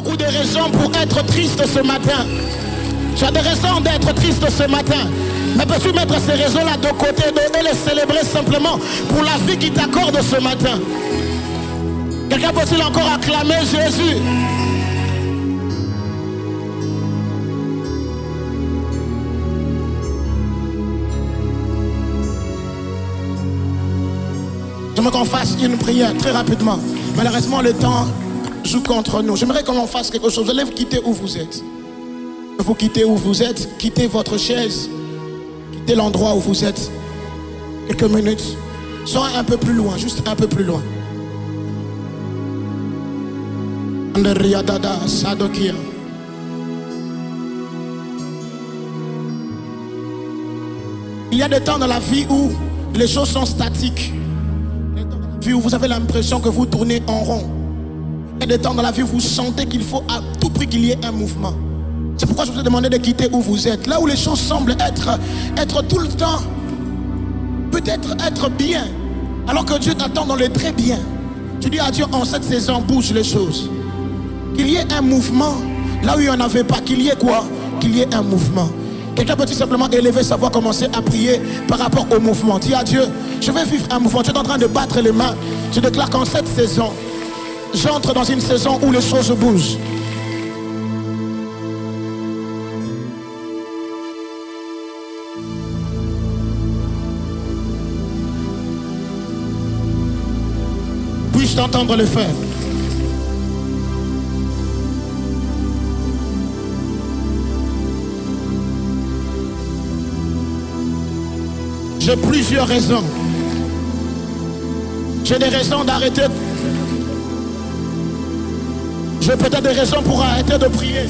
beaucoup de raisons pour être triste ce matin. Tu as des raisons d'être triste ce matin. Mais peux-tu mettre ces raisons-là de côté et les célébrer simplement pour la vie qu'il t'accorde ce matin? Quelqu'un peut-il encore acclamer Jésus? J'aimerais qu'on fasse une prière très rapidement. Malheureusement, le temps joue contre nous. J'aimerais qu'on fasse quelque chose. Vous allez vous quitter où vous êtes. Vous quittez où vous êtes. Quittez votre chaise. Quittez l'endroit où vous êtes. Quelques minutes. Soyez un peu plus loin. Juste un peu plus loin. Il y a des temps dans la vie où les choses sont statiques. Où vous avez l'impression que vous tournez en rond. Il y a des temps dans la vie où vous sentez qu'il faut à tout prix qu'il y ait un mouvement. C'est pourquoi je vous ai demandé de quitter où vous êtes. Là où les choses semblent être tout le temps, peut-être être bien, alors que Dieu t'attend dans le très bien. Tu dis à Dieu, en cette saison, bouge les choses. Qu'il y ait un mouvement, là où il n'y en avait pas, qu'il y ait quoi? Qu'il y ait un mouvement. Quelqu'un peut simplement élever sa voix, commencer à prier par rapport au mouvement. Dis à Dieu, je vais vivre un mouvement. Tu es en train de battre les mains. Tu déclares qu'en cette saison, j'entre dans une saison où les choses bougent. Puis-je t'entendre le faire? J'ai plusieurs raisons. J'ai des raisons d'arrêter. J'ai peut-être des raisons pour arrêter de prier.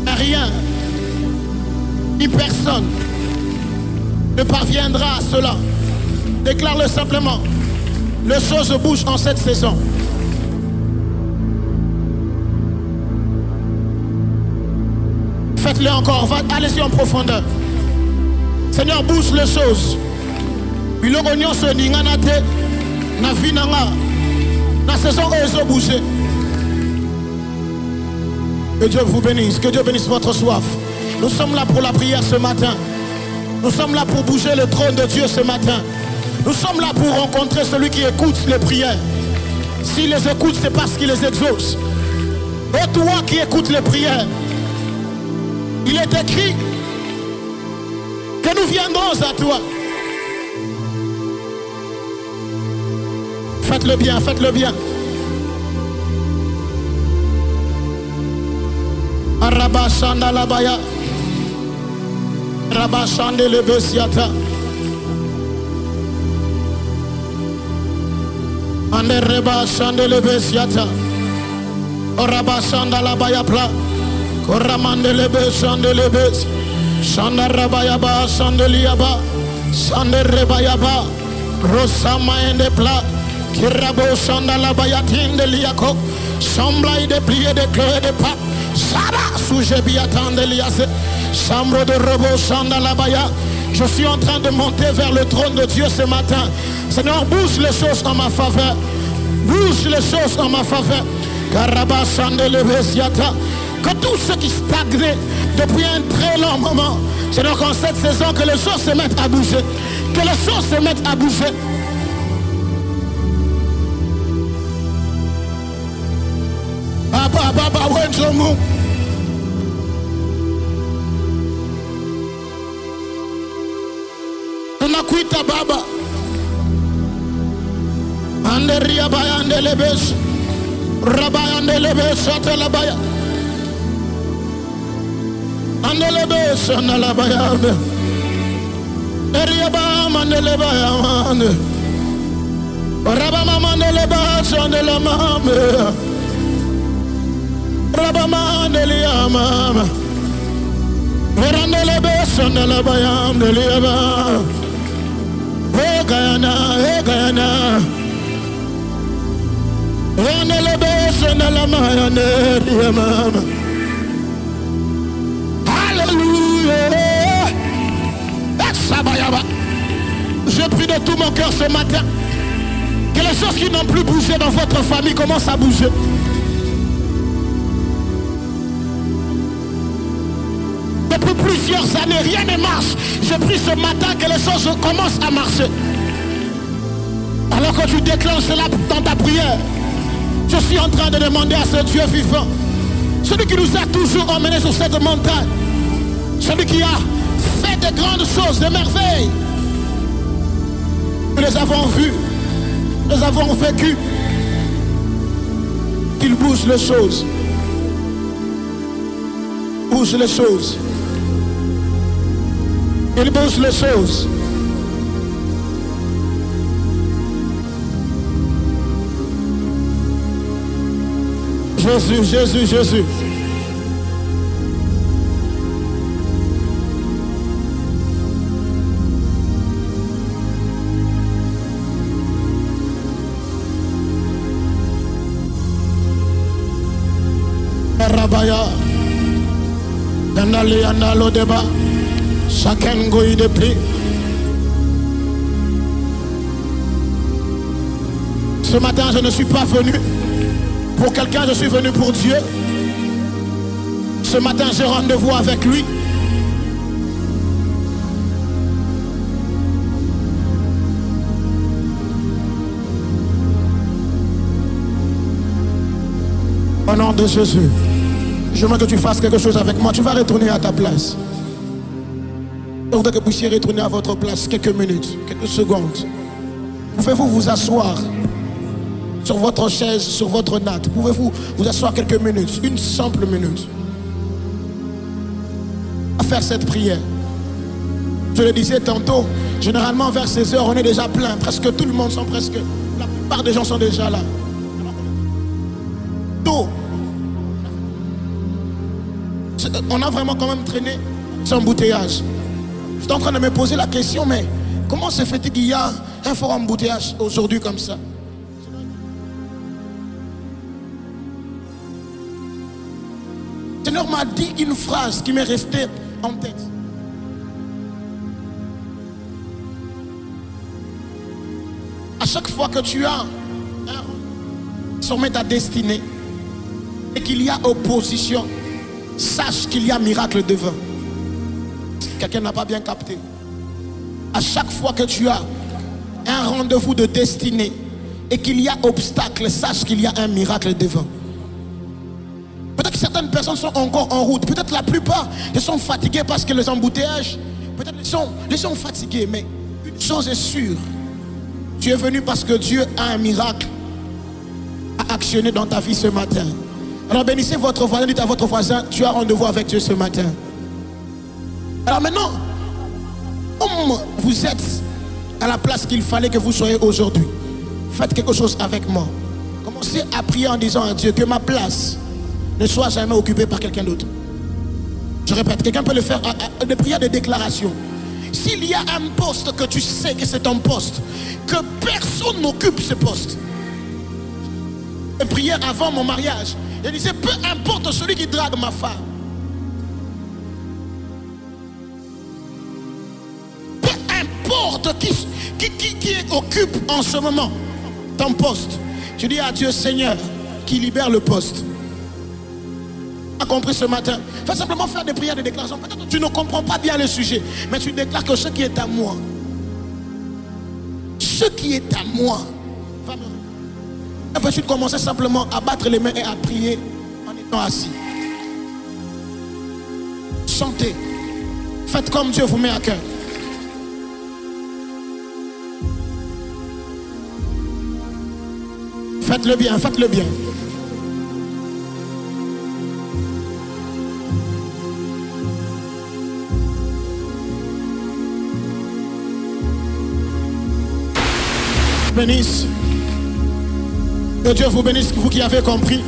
Rien, ni personne ne parviendra à cela. Déclare-le simplement. Les choses bougent en cette saison. Faites-le encore, allez-y en profondeur. Seigneur, bouge les choses. La saison où ils ont bougé. Que Dieu vous bénisse, que Dieu bénisse votre soif. Nous sommes là pour la prière ce matin. Nous sommes là pour bouger le trône de Dieu ce matin. Nous sommes là pour rencontrer celui qui écoute les prières. S'il les écoute, c'est parce qu'il les exauce. Et toi qui écoutes les prières, il est écrit que nous viendrons à toi. Faites-le bien, faites-le bien. Arabashanda labaya. Rabashande le besiata. Ande rebashande le besiata. Rabashanda labaya pla. Koramande lebe shande lebe shanda rabayaba shande liaba shande rebayaba rosama ende pla kirabo shanda labaya tinde liako shambla de plié de clé de pas sada suje biatande liase chambre de robo shanda labaya. Je suis en train de monter vers le trône de Dieu ce matin. Seigneur, bouge les choses en ma faveur. Bouge les choses en ma faveur. Karaba shande lebe siata. Que tout ce qui stagnait depuis un très long moment, c'est donc en cette saison que les choses se mettent à bouger. Que les choses se mettent à bouger. Baba, baba, wenjomu. Tunakuita baba. Anderia baya andelebes. Rabaya andelebes atelabaya. Andelebe sanala bayame, eriaba mandele bayamane, rabama mandele basandela mame, rabama mandele amama, verandelebe sanala bayamele aba, egana, verandelebe sanala mayane riamama. Je prie de tout mon cœur ce matin que les choses qui n'ont plus bougé dans votre famille commencent à bouger. Depuis plusieurs années, rien ne marche. Je prie ce matin que les choses commencent à marcher. Alors que tu déclenches cela dans ta prière, je suis en train de demander à ce Dieu vivant, celui qui nous a toujours emmenés sur cette montagne, celui qui a fait de grandes choses, de merveilles. Nous les avons vues, nous les avons vécues. Qu'il bouge les choses. Bouge les choses. Il bouge les choses. Jésus, Jésus, Jésus. Rabaya, Dandali Andalo Deba, chacun goï de prix. Ce matin, je ne suis pas venu pour quelqu'un, je suis venu pour Dieu. Ce matin, j'ai rendez-vous avec lui. Au nom de Jésus, je veux que tu fasses quelque chose avec moi. Tu vas retourner à ta place. Je voudrais que vous puissiez retourner à votre place quelques minutes, quelques secondes. Pouvez-vous vous asseoir sur votre chaise, sur votre natte? Pouvez-vous vous asseoir quelques minutes, une simple minute, à faire cette prière? Je le disais tantôt, généralement vers ces heures, on est déjà plein. Presque tout le monde sont presque... La plupart des gens sont déjà là. On a vraiment quand même traîné ce embouteillage. Je suis en train de me poser la question, mais comment se fait-il qu'il y a un fort embouteillage aujourd'hui comme ça? Le Seigneur m'a dit une phrase qui m'est restée en tête. À chaque fois que tu as sommet ta destinée et qu'il y a opposition, sache qu'il y a miracle devant. Quelqu'un n'a pas bien capté. À chaque fois que tu as un rendez-vous de destinée et qu'il y a obstacle, sache qu'il y a un miracle devant. Peut-être que certaines personnes sont encore en route. Peut-être la plupart ils sont fatigués parce que les embouteillages, peut-être ils sont fatigués. Mais une chose est sûre, tu es venu parce que Dieu a un miracle à actionner dans ta vie ce matin. Alors bénissez votre voisin, dites à votre voisin, tu as rendez-vous avec Dieu ce matin. Alors maintenant, comme vous êtes à la place qu'il fallait que vous soyez aujourd'hui, faites quelque chose avec moi. Commencez à prier en disant à Dieu que ma place ne soit jamais occupée par quelqu'un d'autre. Je répète, quelqu'un peut le faire, des prières de déclaration. S'il y a un poste que tu sais que c'est ton poste, que personne n'occupe ce poste. Je priais avant mon mariage. Je disais, peu importe celui qui drague ma femme. Peu importe qui occupe en ce moment ton poste. Tu dis à Dieu, Seigneur, qui libère le poste. Tu as compris ce matin? Fais simplement faire des prières de déclaration. Peut-être que tu ne comprends pas bien le sujet, mais tu déclares que ce qui est à moi, ce qui est à moi, va me... Après, tu commences simplement à battre les mains et à prier en étant assis. Chantez. Faites comme Dieu vous met à cœur. Faites-le bien, faites-le bien. Bénisse. Que Dieu vous bénisse, vous qui avez compris.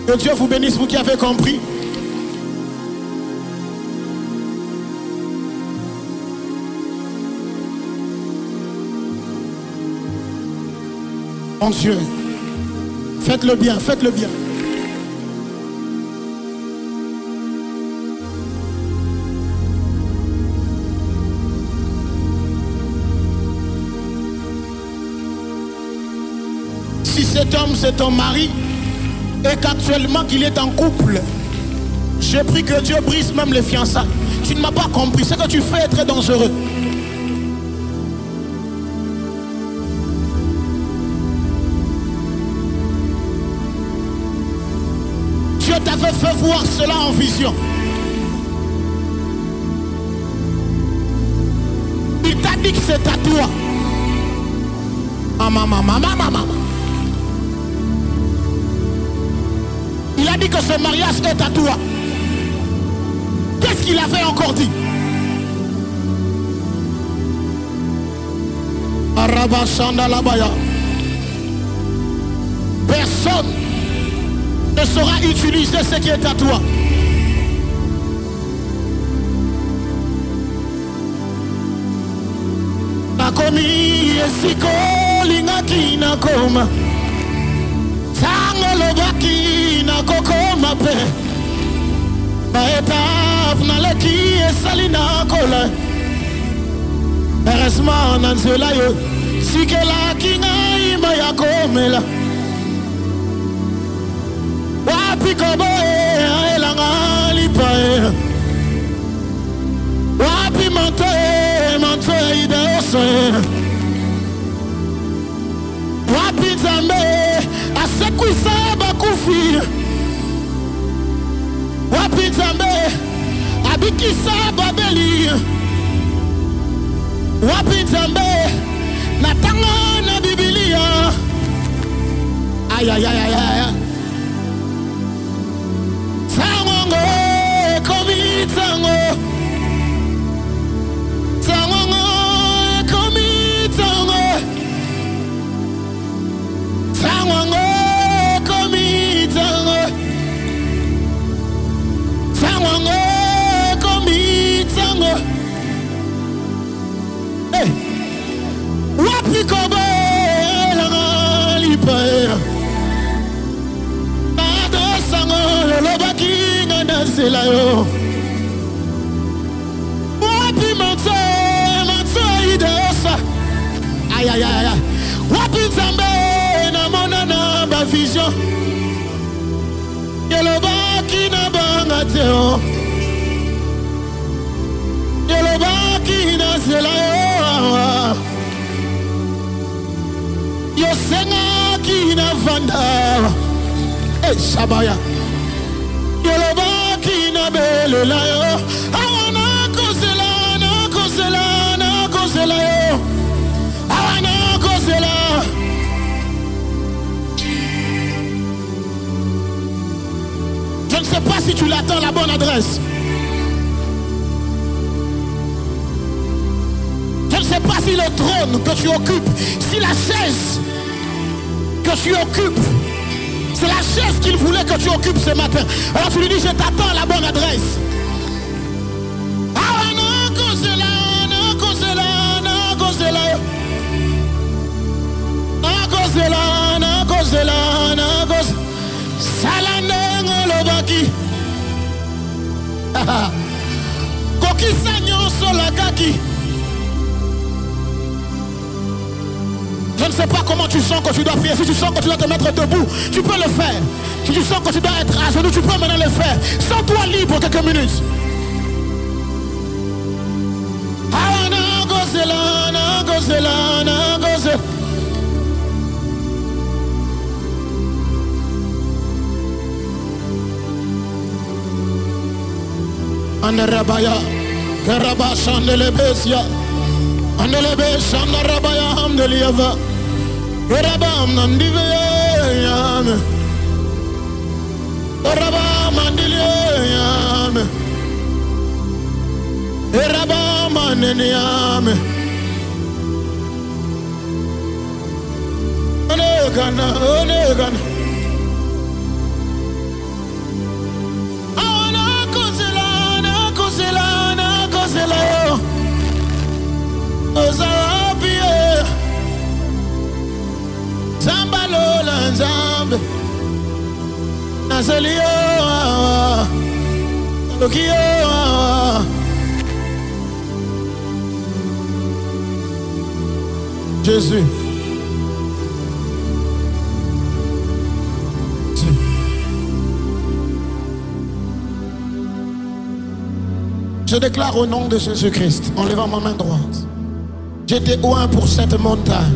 Que Dieu vous bénisse, vous qui avez compris. Mon Dieu, faites-le bien, faites-le bien. Si cet homme c'est ton mari et qu'actuellement qu'il est en couple, j'ai pris que Dieu brise même les fiançailles. Tu ne m'as pas compris. Ce que tu fais est très dangereux. Dieu t'avait fait voir cela en vision. Il t'a dit que c'est à toi. Il a dit que ce mariage est à toi. Qu'est-ce qu'il avait encore dit? Personne ne saura utiliser ce qui est à toi. Nakomi esiko lingaki nakoma tango lobaki nakokoma pe baetaf naleki esali nakola heureusement na nzela yo sikelaki ngai maya komela wapi koboe aelanga lipae wapi manto ideose wapi nzambe asekwisa bakufi wapi nzambe abikisa babeli wapi nzambe natanga na Biblia ayayayaya sangongo komi sango sangongo komi sango sangongo komi sango sangongo komi sango hey wapi kobe la lipae ado sango lobaki ngana sela yo wapi manto ideosa ayayaya wapi nzambe na mona na ba vision yelobaki na banga teo yelobaki na sela yo yosengaki na vanda shabaya yelobaki na belela yo awana kozela yo awana kozela je ne sais pas si tu l'attends la bonne adresse. Je ne sais pas si le trône que tu occupes, si la chaise que tu occupes, c'est la chaise qu'il voulait que tu occupes ce matin. Alors tu lui dis, je t'attends à la bonne adresse. Je ne sais pas comment tu sens que tu dois prier. Si tu sens que tu dois te mettre debout, tu peux le faire. Si tu sens que tu dois être à genoux, tu peux maintenant le faire. Sens-toi libre quelques minutes. Andarabaya, Karaba Shandelebesia, Andelebe Shandarabaya Hamdeliava, Karabam Nandivayam, Karabam Mandiliam, Karabam Maneniam, Onegan. Ozabie Zambalola Nzambe Nazalio Lokio Jésus Je déclare au nom de Jésus-Christ, en levant ma main droite, j'étais loin pour cette montagne.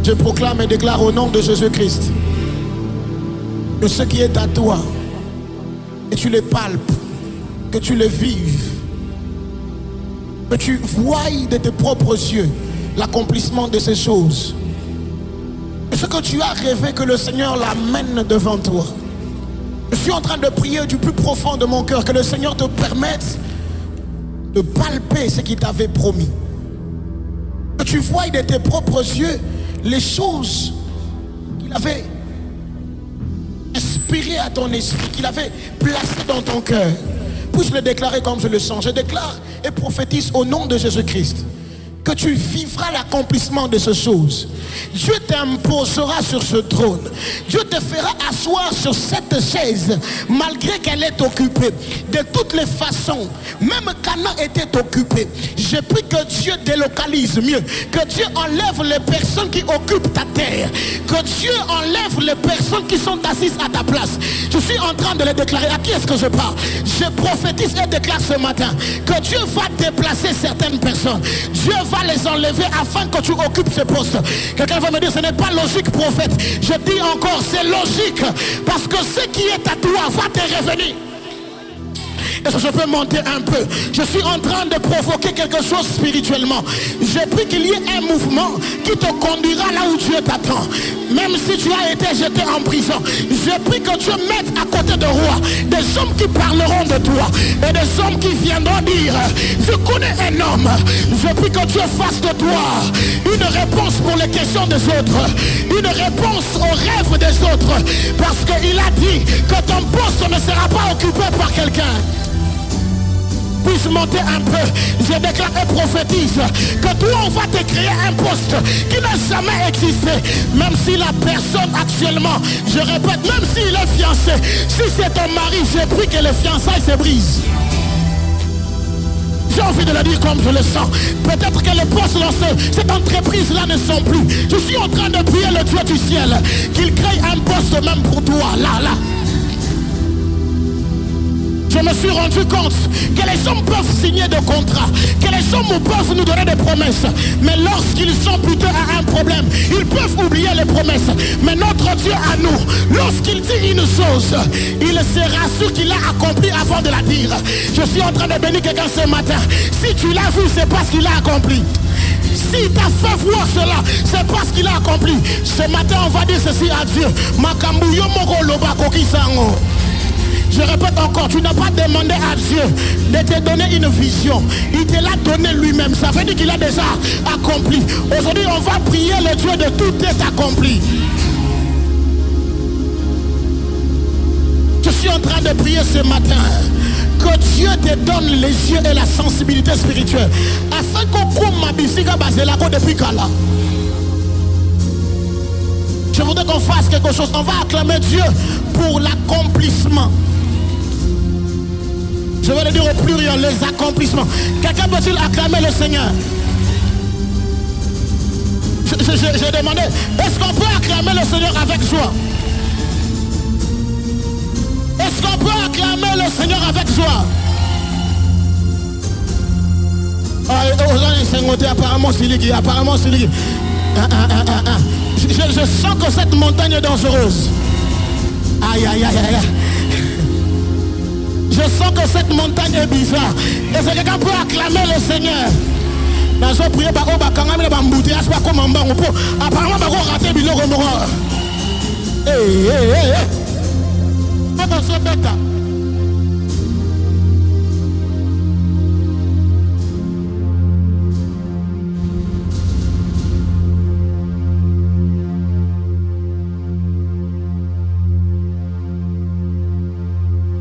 Je proclame et déclare au nom de Jésus-Christ que ce qui est à toi, que tu les palpes, que tu les vives, que tu voies de tes propres yeux l'accomplissement de ces choses. Ce que tu as rêvé, que le Seigneur l'amène devant toi. Je suis en train de prier du plus profond de mon cœur que le Seigneur te permette de palper ce qu'il t'avait promis. Que tu voies de tes propres yeux les choses qu'il avait inspirées à ton esprit, qu'il avait placées dans ton cœur. Puis-je le déclarer comme je le sens? Je déclare et prophétise au nom de Jésus-Christ que tu vivras l'accomplissement de ces choses. Dieu t'imposera sur ce trône. Dieu te fera asseoir sur cette chaise malgré qu'elle est occupée. De toutes les façons, même Canaan était occupé. Je prie que Dieu délocalise mieux, que Dieu enlève les personnes qui occupent ta terre, que Dieu enlève les personnes qui sont assises à ta place. Je suis en train de le déclarer. À qui est-ce que je parle? Je prophétise et déclare ce matin que Dieu va déplacer certaines personnes. Dieu va les enlever afin que tu occupes ce poste. Quelqu'un va me dire, ce n'est pas logique, prophète. Je dis encore, c'est logique, parce que ce qui est à toi va te revenir. Est-ce que je peux monter un peu? Je suis en train de provoquer quelque chose spirituellement. Je prie qu'il y ait un mouvement qui te conduira là où Dieu t'attend. Même si tu as été jeté en prison, je prie que Dieu mette à côté de roi des hommes qui parleront de toi et des hommes qui viendront dire, je connais un homme. Je prie que Dieu fasse de toi une réponse pour les questions des autres, une réponse aux rêves des autres, parce qu'il a dit que ton poste ne sera pas occupé par quelqu'un. Puisse monter un peu. Je déclare et prophétise que toi on va te créer un poste qui n'a jamais existé. Même si la personne actuellement, je répète, même s'il est fiancé, si c'est ton mari, j'ai pris que les fiançailles se brisent. J'ai envie de le dire comme je le sens. Peut-être que les postes dans cette entreprise-là ne sont plus. Je suis en train de prier le Dieu du ciel qu'il crée un poste même pour toi. Là. Je me suis rendu compte que les hommes peuvent signer des contrats, que les hommes peuvent nous donner des promesses, mais lorsqu'ils sont plutôt à un problème, ils peuvent oublier les promesses. Mais notre Dieu à nous, lorsqu'il dit une chose, il sera sûr qu'il l'a accompli avant de la dire. Je suis en train de bénir quelqu'un ce matin. Si tu l'as vu, c'est parce qu'il l'a accompli. Si tu as fait voir cela, c'est parce qu'il a accompli. Ce matin, on va dire ceci à Dieu. Je répète encore, tu n'as pas demandé à Dieu de te donner une vision. Il te l'a donné lui-même. Ça veut dire qu'il a déjà accompli. Aujourd'hui, on va prier le Dieu de tout est accompli. Je suis en train de prier ce matin que Dieu te donne les yeux et la sensibilité spirituelle afin qu'on coupe ma bisiga baselako depuis Kala. Je voudrais qu'on fasse quelque chose. On va acclamer Dieu pour l'accomplissement. Je vais le dire au pluriel, les accomplissements. Quelqu'un peut-il acclamer le Seigneur? J'ai demandé, est-ce qu'on peut acclamer le Seigneur avec joie? Est-ce qu'on peut acclamer le Seigneur avec joie? Apparemment, c'est lui. Je sens que cette montagne est dangereuse. Aïe. Je sens que cette montagne est bizarre. Est-ce que quelqu'un peut acclamer le Seigneur? Apparemment, raté attention, bêta.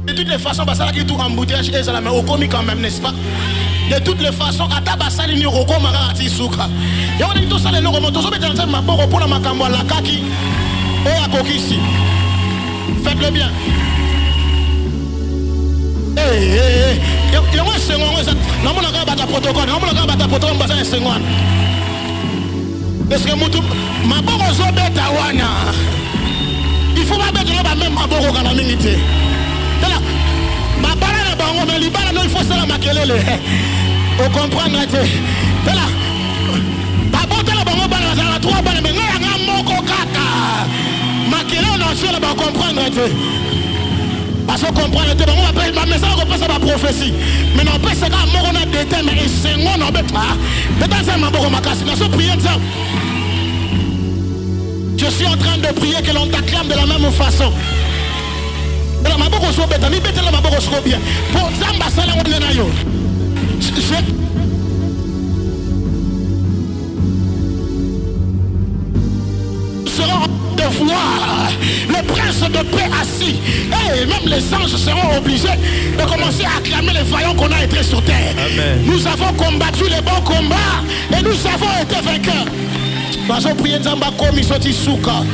De toutes les façons, ça qui tout embouteillage et ça la met au comique quand même, n'est-ce pas? De toutes les façons, à tabassa l'ini roko marati souka. Et on dit tout ça les logos motos, on met dans le maboro pour la macambo la kaki. Et à kokisi. Faites-le bien. Il y a un second, non mon gars bat protocole, non mon gars bat protocole, on va un second. Est-ce que moutou maboro zo beta wana? Il faut pas mettre là même maboro quand la minute. Ma banane bango mais libala non il faut ça la makelele. Au comprendre là. Babota la bango bala la 3 balles mais nga moko kaka. Makelele on sur la ba comprendre parce qu'on comprend le débat, on appelle ma message, on passe à la prophétie. Mais non, pas ça, on a des thèmes et c'est on en bête pas. Peut-être ça m'a beaucoup macassé. Je suis en train de prier que l'on t'acclame de la même façon. Mais la maboko soit bête, ni bête la maboko soit bien. Pour Zamba Sala on est nayo. Seront de voir le prince de paix assis. Et même les anges seront obligés de commencer à acclamer les vaillants qu'on a été sur terre. Amen. Nous avons combattu les bons combats et nous avons été vainqueurs. Nous avons prié Zamba comme ils sont souka.